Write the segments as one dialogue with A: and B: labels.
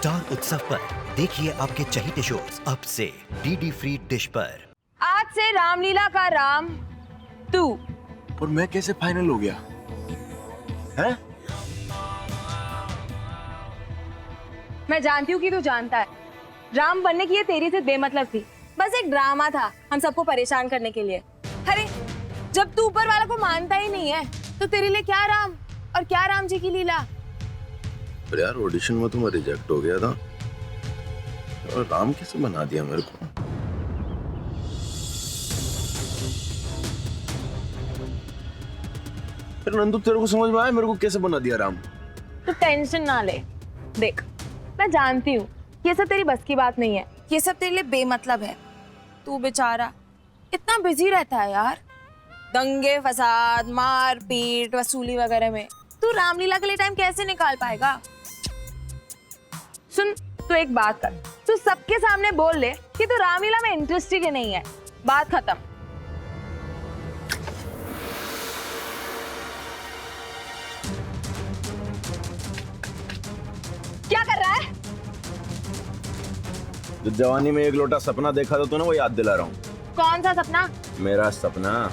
A: Star उत्सव पर देखिए आपके चहीते शोज अब से डीडी फ्री डिश पर।
B: आज से रामलीला का राम तू।
C: और मैं कैसे फाइनल हो गया है?
B: मैं जानती हूँ कि तू जानता है राम बनने की ये तेरी से बेमतलब थी, बस एक ड्रामा था हम सबको परेशान करने के लिए। अरे जब तू ऊपर वाला को मानता ही नहीं है तो तेरे लिए क्या राम और क्या राम जी की लीला।
C: पर यार ऑडिशन में तो मैं रिजेक्ट हो गया था और राम कैसे बना दिया मेरे को? फिर नंदू तेरे को समझ में आया मेरे को कैसे बना दिया राम?
B: तू टेंशन ना ले, देख मैं जानती हूँ ये सब तेरी बस की बात नहीं है, ये सब तेरे लिए बेमतलब है। तू बेचारा इतना बिजी रहता है यार, दंगे फसाद मार पीट वसूली वगैरह में, तू रामलीला के लिए टाइम कैसे निकाल पाएगा। सुन तू एक बात कर, तू सबके सामने बोल ले कि तू रामलीला में इंटरेस्टेड ही नहीं है, बात खत्म। क्या कर रहा है?
C: जो जवानी में एक लोटा सपना देखा था तूने वो याद दिला रहा हूँ।
B: कौन सा सपना?
C: मेरा सपना।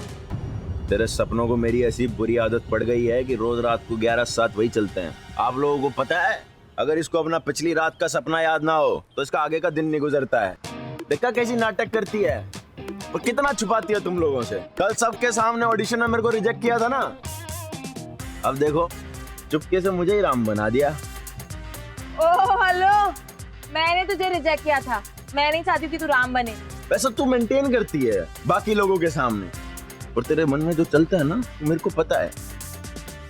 C: तेरे सपनों को मेरी ऐसी बुरी आदत पड़ गई है कि रोज रात को 11-7 वही चलते हैं। आप लोगों को पता है अगर इसको अपना पिछली रात का सपना याद ना हो तो इसका आगे का दिन नहीं गुजरता है। देखा कैसी नाटक करती है और कितना छुपाती है तुम लोगों से। कल सबके सामने ऑडिशन में मेरे को रिजेक्ट किया था ना, अब देखो चुपके से मुझे ही राम बना दिया।
B: ओह हेलो, मैंने तुझे रिजेक्ट किया था, मैं नहीं चाहती थी तू राम बने।
C: वैसे तू मेंटेन करती है बाकी लोगों के सामने और तेरे मन में जो चलता है ना वो मेरे को पता है।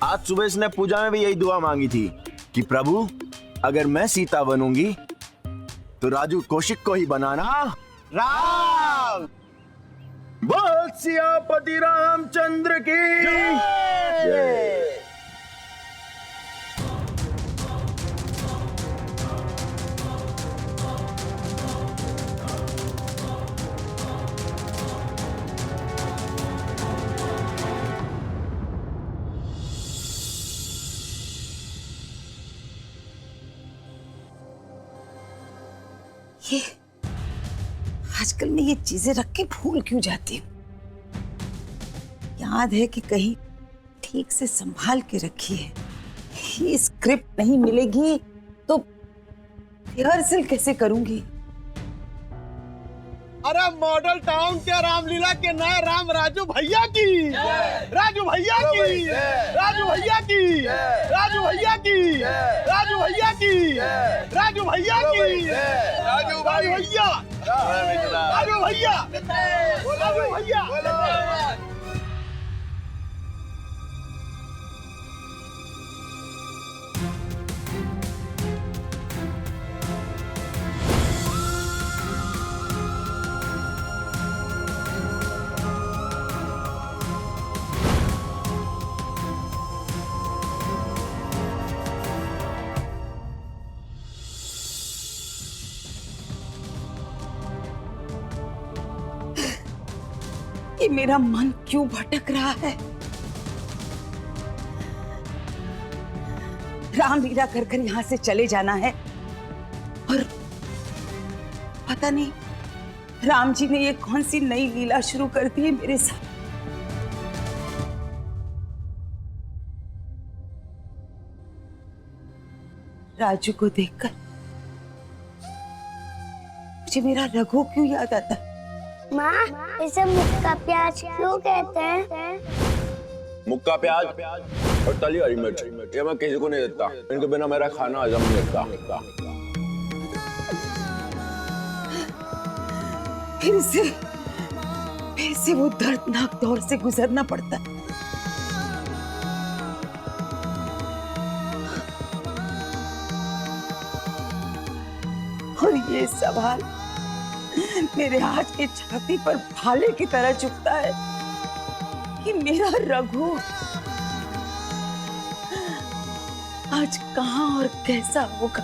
C: आज सुबह इसने पूजा में भी यही दुआ मांगी थी कि प्रभु अगर मैं सीता बनूंगी तो राजू कौशिक को ही बनाना राम। बोल सियापति रामचंद्र की जय।
D: ये आजकल मैं ये चीजें रख के भूल क्यों जाती हूँ। याद है कि कहीं ठीक से संभाल के रखी है। ये स्क्रिप्ट नहीं मिलेगी तो रिहर्सल कैसे करूंगी।
E: अरे मॉडल टाउन के रामलीला के नए राम राजू भैया की, राजू भैया की, राजू भैया की, राजू भैया की, राजू भैया की, राजू भैया की, राजू भैया, राजू भैया, राजू भैया।
D: ये मेरा मन क्यों भटक रहा है। रामलीला कर कर यहां से चले जाना है और पता नहीं राम जी ने ये कौन सी नई लीला शुरू कर दी है मेरे साथ। राजू को देखकर मुझे मेरा रघु क्यों याद आता है।
F: माँ इसे मुक्का प्याज क्यों कहते हैं?
C: मुक्का प्याज और तली हरी मिर्च ये मैं किसी को नहीं देता, इनके बिना मेरा खाना हजम नहीं होता।
D: फिर से वो दर्दनाक दौर से गुजरना पड़ता है। और ये सवाल मेरे हाथ के छाती पर भाले की तरह चुभता है कि मेरा रघु आज कहां और कैसा होगा।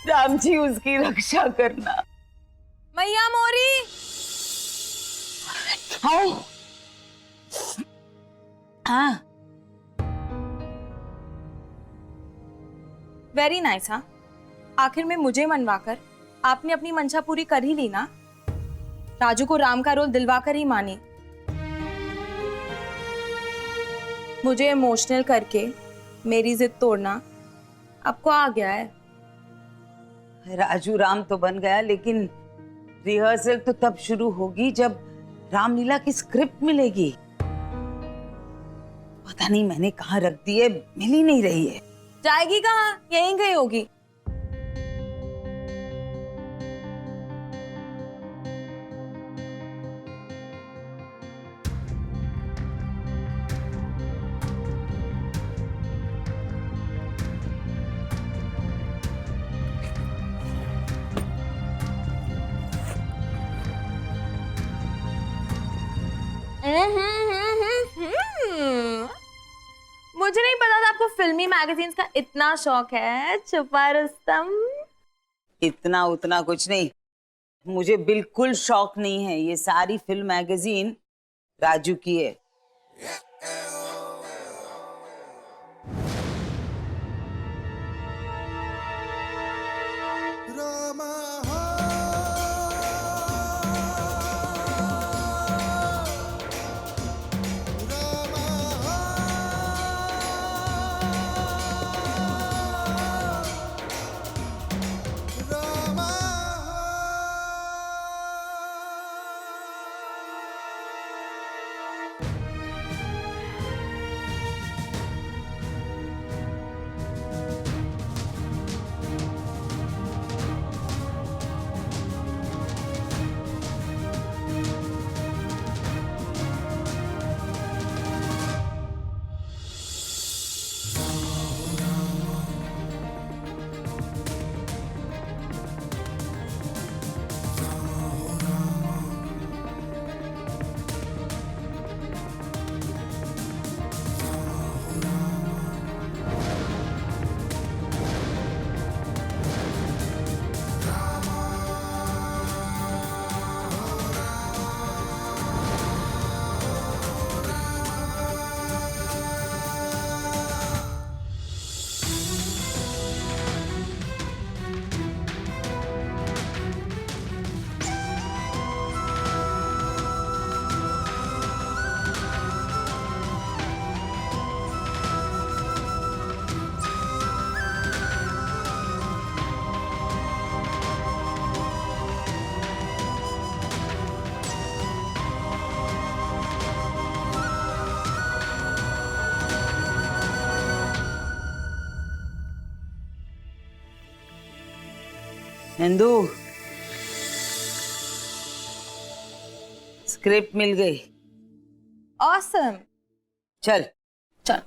D: राम जी उसकी रक्षा करना।
B: मैया मोरी।
D: हाँ
B: वेरी नाइस। हाँ, आखिर में मुझे मनवाकर आपने अपनी मंशा पूरी कर ही ली ना। राजू को राम का रोल दिलवाकर ही मानी। मुझे इमोशनल करके मेरी जिद तोड़ना आपको आ गया है।
D: राजू राम तो बन गया, लेकिन रिहर्सल तो तब शुरू होगी जब रामलीला की स्क्रिप्ट मिलेगी। पता नहीं मैंने कहाँ रख दी है, मिल ही नहीं रही है।
B: जाएगी कहाँ, यहीं गई होगी। मुझे नहीं पता था आपको फिल्मी मैगजीन्स का इतना शौक है। छुपा रुस्तम।
D: इतना उतना कुछ नहीं, मुझे बिल्कुल शौक नहीं है। ये सारी फिल्म मैगजीन राजू की है। नंदू, स्क्रिप्ट मिल गई।
B: ऑसम।
D: चल
B: चल।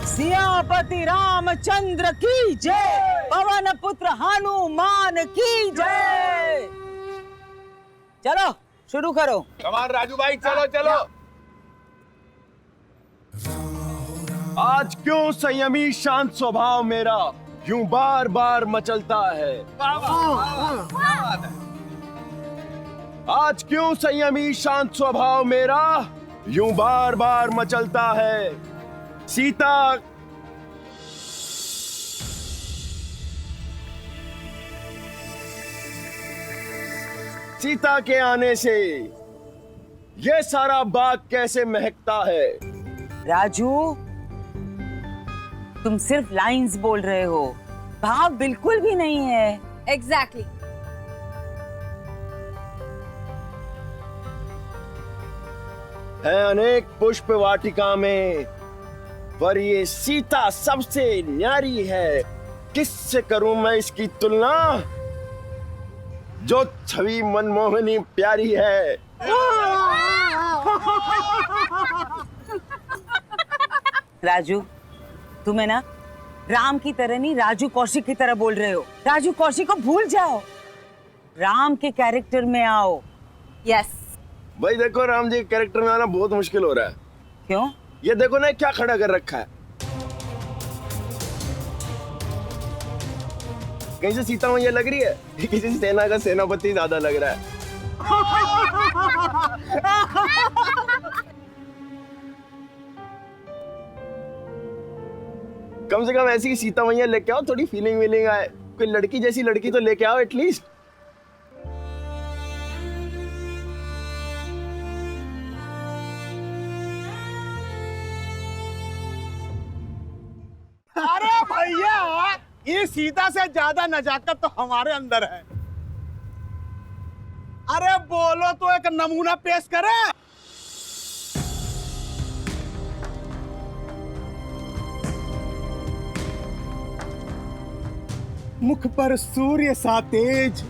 D: सियापति रामचंद्र की जय, पवन पुत्र हनुमान की जय। चलो शुरू करो।
E: कमान राजू भाई, चलो चलो।
C: आज क्यों संयमी शांत स्वभाव मेरा यूं बार बार मचलता है। आज क्यों संयमी शांत स्वभाव मेरा यूं बार बार मचलता है। सीता के आने से ये सारा बाग कैसे महकता है?
D: राजू, तुम सिर्फ लाइंस बोल रहे हो, भाव बिल्कुल भी नहीं है।
B: एग्जैक्टली।
C: है अनेक पुष्प वाटिका में, पर ये सीता सबसे न्यारी है। किससे करूं मैं इसकी तुलना, जो छवि मनमोहनी प्यारी है।
D: राजू, तुम्हें ना राम की तरह नहीं, राजू कौशिक की तरह बोल रहे हो। राजू कौशिक को भूल जाओ, राम के कैरेक्टर में आओ।
B: यस।
C: भाई देखो, राम जी के कैरेक्टर में आना बहुत मुश्किल हो रहा है।
D: क्यों?
C: ये देखो ना क्या खड़ा कर रखा है। कहीं से सीता मैया लग रही है कि किसी सेना का सेनापति ज्यादा लग रहा है। कम से कम ऐसी सीता मैया लेके आओ, थोड़ी फीलिंग वीलिंग आए। कोई लड़की जैसी लड़की तो लेके आओ एटलीस्ट।
E: अरे भैया, ये सीता से ज्यादा नजाकत तो हमारे अंदर है। अरे बोलो तो एक नमूना पेश करे। मुख पर सूर्य सा तेज,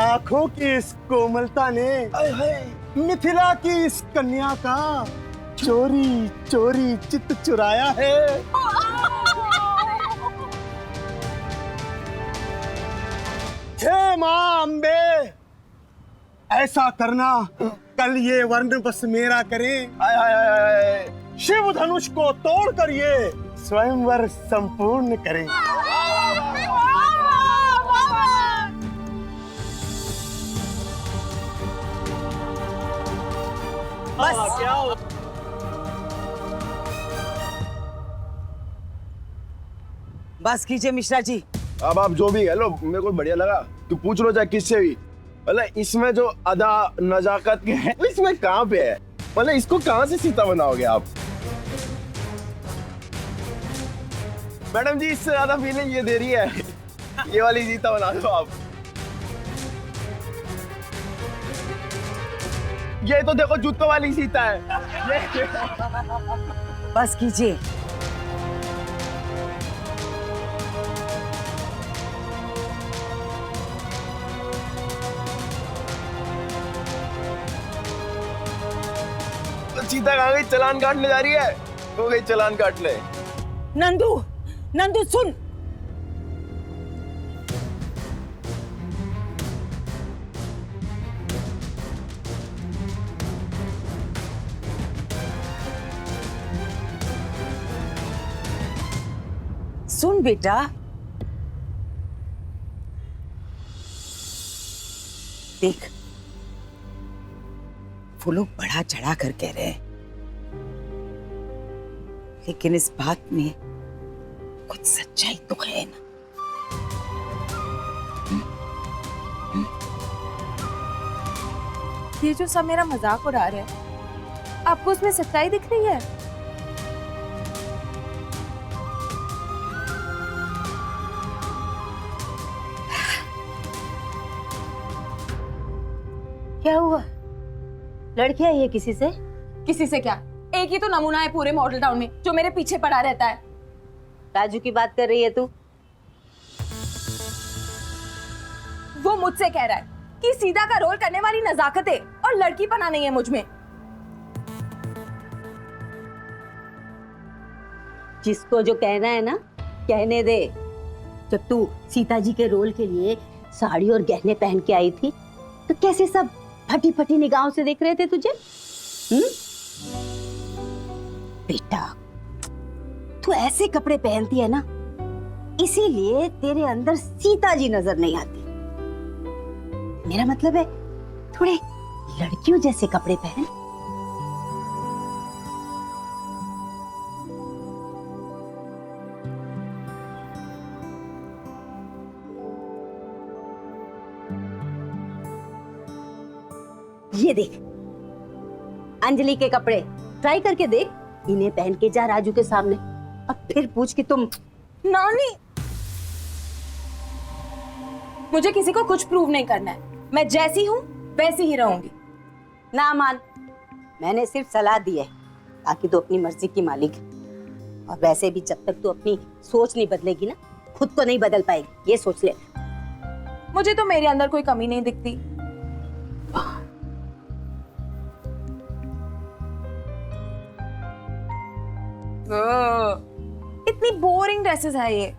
E: आंखों की इस कोमलता ने मिथिला की इस कन्या का चोरी चोरी चित्त चुराया है। हे मां अम्बे, ऐसा करना कल ये वर्ण बस मेरा करे।
C: हाय हाय हाय,
E: शिव धनुष को तोड़कर ये स्वयंवर संपूर्ण करे।
D: बस कीजिए मिश्रा जी।
C: अब आप जो भी कह लो, मेरे को बढ़िया लगा। तू पूछ लो चाहे किससे भी, मतलब इसमें जो अदा नजाकत के है, इसमें कहाँ पे है? मतलब इसको कहाँ से सीता बनाओगे आप? मैडम जी, इससे ज्यादा फीलिंग ये दे रही है। ये वाली सीता बना दो आप। ये तो देखो जूतों वाली सीता है।
D: बस कीजिए।
C: सीता कहाँ गई? चालान काटने जा रही है। हो गई चालान काट ले।
D: नंदू, नंदू सुन। सुन बेटा, देख वो लोग बड़ा चढ़ा कर कह रहे हैं, लेकिन इस बात में कुछ सच्चाई तो है ना।
B: ये जो सब मेरा मजाक उड़ा रहे हैं, आपको उसमें सच्चाई दिख रही है?
G: क्या हुआ? लड़की आई है किसी से?
B: किसी से क्या, एक ही तो नमूना है पूरे मॉडल टाउन में जो मेरे पीछे पड़ा रहता है।
G: राजू की बात कर रही है तू?
B: वो मुझसे कह रहा है कि सीता का रोल करने वाली नजाकत है और लड़कीपना नहीं है मुझ में।
G: जिसको जो कहना है ना कहने दे। जब तू सीता जी के रोल के लिए साड़ी और गहने पहन के आई थी तो कैसे सब फटी फटी निगाहों से देख रहे थे तुझे? बेटा, तू ऐसे कपड़े पहनती है ना, इसीलिए तेरे अंदर सीता जी नजर नहीं आती। मेरा मतलब है थोड़े लड़कियों जैसे कपड़े पहन। ये देख, अंजलि के कपड़े ट्राई करके देख, इन्हें पहन के जा राजू के सामने, अब फिर पूछ कि तुम।
B: नानी, मुझे किसी को कुछ प्रूव नहीं करना है। मैं जैसी हूँ वैसी ही रहूंगी।
G: ना मान, मैंने सिर्फ सलाह दी है ताकि तू अपनी मर्जी की मालिक है। और वैसे भी जब तक तू अपनी सोच नहीं बदलेगी ना, खुद को नहीं बदल पाएगी, ये सोच ले।
B: मुझे तो मेरे अंदर कोई कमी नहीं दिखती। इतनी बोरिंग ड्रेसेस है ये।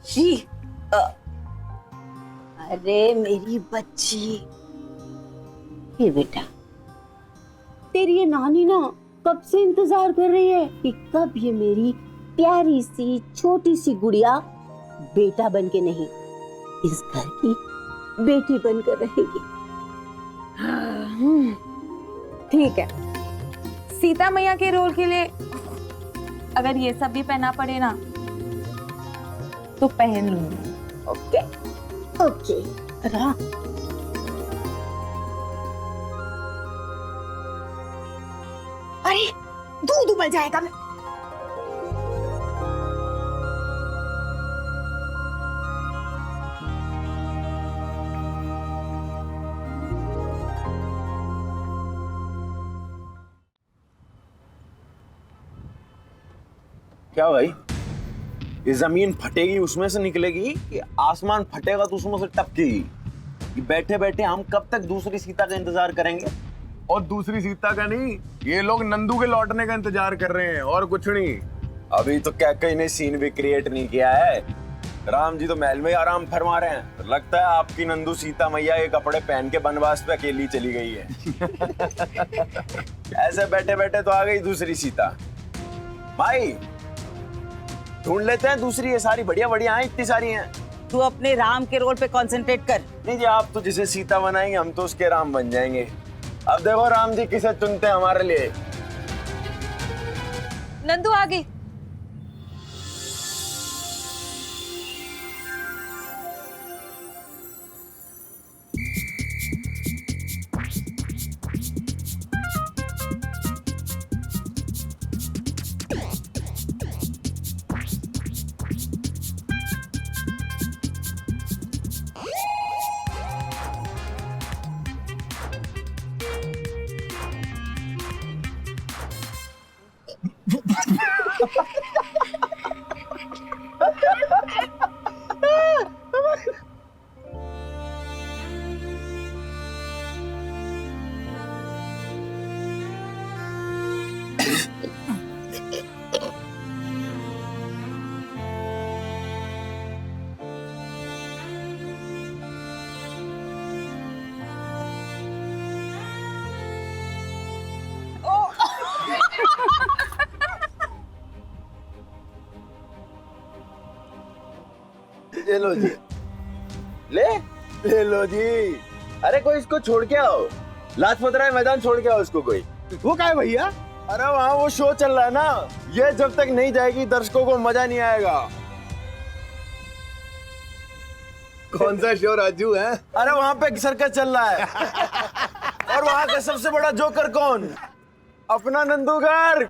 G: छी, अरे मेरी बच्ची, ये बेटा, तेरी ये नानी ना कब से इंतजार कर रही है कि कब ये मेरी प्यारी सी छोटी सी गुड़िया बेटा बन के नहीं, इस घर की बेटी बनकर रहेगी।
B: ठीक है, सीता मैया के रोल के लिए अगर ये सब भी पहना पड़े ना तो पहन लूंगी।
G: ओके ओके, रहा। अरे दूध उबल जाएगा।
C: क्या भाई, ये जमीन फटेगी उसमें से निकलेगी कि आसमान फटेगा तो उसमें से टपकेगी? कि बैठे बैठे हम कब तक दूसरी सीता का इंतजार करेंगे?
E: और दूसरी सीता का नहीं, ये लोग नंदू के लौटने का इंतजार कर रहे हैं और कुछ नहीं।
C: अभी तो क्या कहीं ने सीन भी क्रिएट नहीं किया है। राम जी तो महल में ही आराम फरमा रहे हैं। तो लगता है आपकी नंदू सीता मैया ये कपड़े पहन के वनवास पे अकेली चली गई है। ऐसे बैठे बैठे तो आ गई दूसरी सीता। भाई ढूंढ लेते हैं दूसरी, ये सारी बढ़िया बढ़िया हैं, इतनी सारी हैं।
D: तू अपने राम के रोल पे कंसंट्रेट कर।
C: नहीं जी, आप तो जिसे सीता बनाएंगे हम तो उसके राम बन जाएंगे। अब देखो राम जी किसे चुनते हैं हमारे लिए।
B: नंदू आ गई।
C: ले लो जी, ले लो जी। अरे कोई इसको छोड़ के आओ, लाजपत राय मैदान छोड़ के आओ इसको कोई।
E: वो क्या है भैया?
C: अरे वहाँ वो शो चल रहा है ना, ये जब तक नहीं जाएगी दर्शकों को मजा नहीं आएगा।
E: कौन सा शो राजू है?
C: अरे वहाँ पे सर्कस चल रहा है। और वहाँ का सबसे बड़ा जोकर कौन? अपना नंदूगर।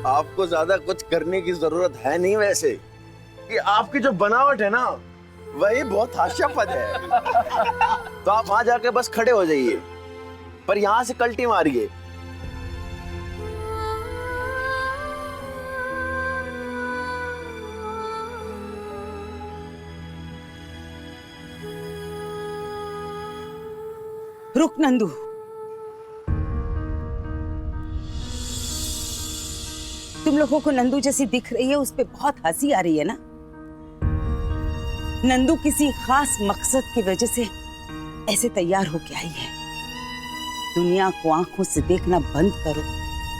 C: आपको ज्यादा कुछ करने की जरूरत है नहीं वैसे, कि आपकी जो बनावट है ना वही बहुत हास्यास्पद है। तो आप वहां जाके बस खड़े हो जाइए, पर यहां से कल्टी मारिए।
D: रुक नंदू, तुम लोगों को नंदू जैसी दिख रही है, उस पे बहुत हंसी आ रही है ना? नंदू किसी खास मकसद की वजह से ऐसे तैयार होके आई है। दुनिया को आंखों से देखना बंद करो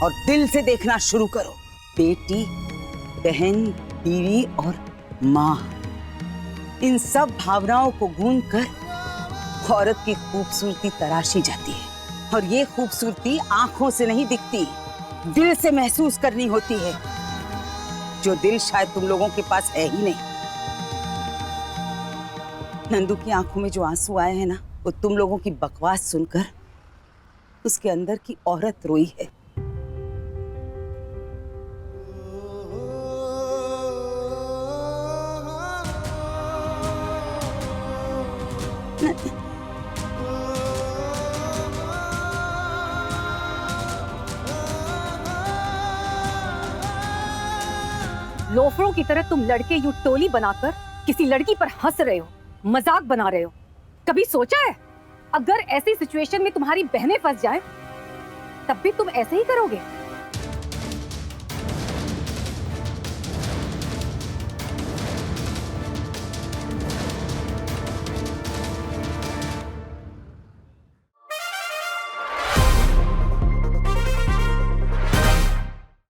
D: और दिल से देखना शुरू करो। बेटी, बहन, बीवी और माँ, इन सब भावनाओं को गूंथ कर औरत की खूबसूरती तराशी जाती है। और ये खूबसूरती आंखों से नहीं दिखती, दिल से महसूस करनी होती है, जो दिल शायद तुम लोगों के पास है ही नहीं। नंदू की आंखों में जो आंसू आए हैं ना, वो तुम लोगों की बकवास सुनकर उसके अंदर की औरत रोई है।
H: लोफरों की तरह तुम लड़के यूं टोली बनाकर किसी लड़की पर हंस रहे हो, मजाक बना रहे हो। कभी सोचा है अगर ऐसी सिचुएशन में तुम्हारी बहनें फंस जाएं, तब भी तुम ऐसे ही करोगे?